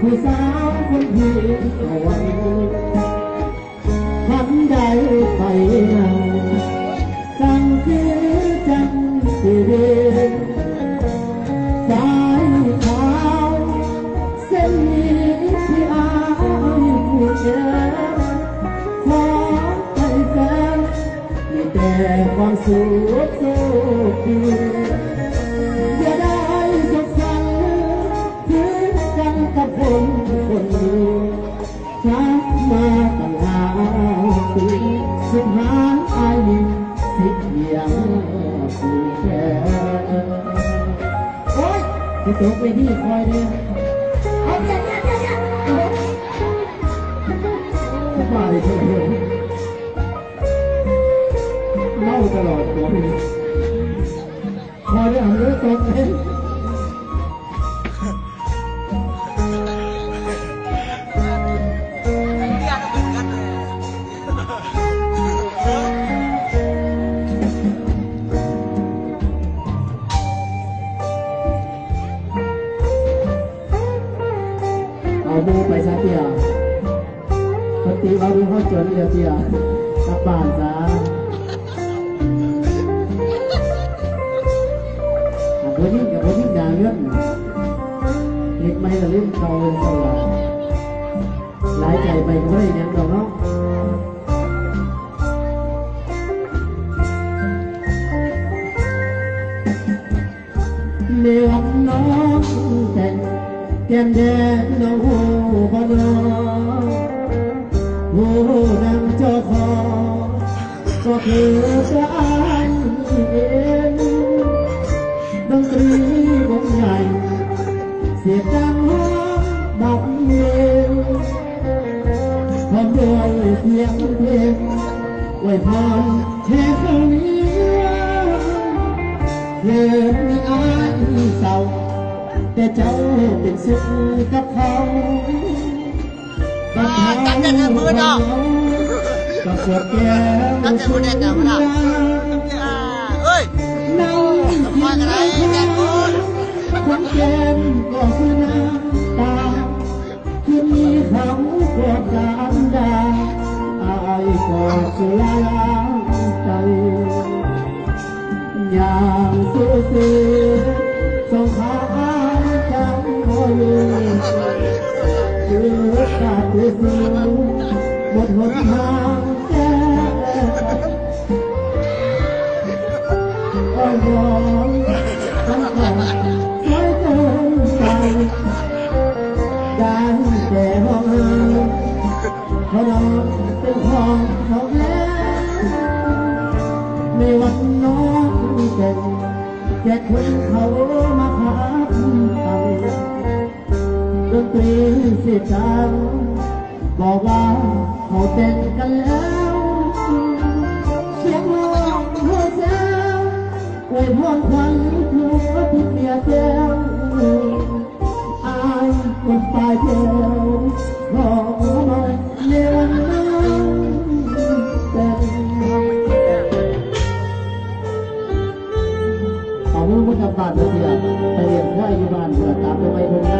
ผู้สาวคนที่เอาไว้ทันใดไปเงาตั้งคือจังสิเรียนสายขาวเส้นนี้ที่อายผู้เจ็บขอให้แฟนมีแต่ความสุขสุขดีอย่าได้สดใสถึงกันกับผมคนนี้ชักมาตั้ง5 ปีสุดท้ายอายสิเพียงผู้แค่โอ๊ยจะตกไปที่คอยเดียวเอาเดี๋ยวมาเลยเพื่อนเล่าตลอดตัวพี่คอยได้อ่านเรื่องตรงเองเอาโบไปซะเตียปกติเราดูเขาจนเดียวเตียกลับบ้านซะวันนี้กับวันนี้ด่าเรื่องเล็กไม่ละเล่นเก่าเป็นสลายหลายใจไปก็ไม่ได้ยังดอกเนาะเลี้ยงน้องแต่งแก้มแดงน้องหูบอลหูนำเจ้าของก็คือจะอายเองดนตรีวงใหญ่เสียงดังห้องดับเย็นพร้อมด้วยเสียงเพลงอวยพรแค่คำนี้เพื่อนอายเศร้าแต่เจ้าเป็นสุขกับเขาจับแต่ในมือดอกกับปวดแก้วจับแต่มือเด็ดจับดอกเฮ้ยนั่งคอยกันไรแกงกูคนแก้มก็คือน้ำตาคือมีเขากอดกันดาอายก็สุรายใจอย่างซื่อๆส่งขาจังคอยคือขาดคือหมดหนทางแก้อ้อนวอนทั้งของสวยเกินไปได้แต่ห้องเขานอนเป็นของเขาแล้วในวันน้องเป็นแค่คนเขามาขับตังดนตรีเสียจังบอกว่าเขาเต้นกันแล้วเสียงร้องเฮ้ยแซวอวยพรควันหัวที่เปียกแก้วอายคนตายเดียวขอมาเลี้ยงน้องเป็นเอามือมุดกลับบ้านเสียไปเรียนไหวอยู่บ้านเพื่อตามไปไว้คนงาน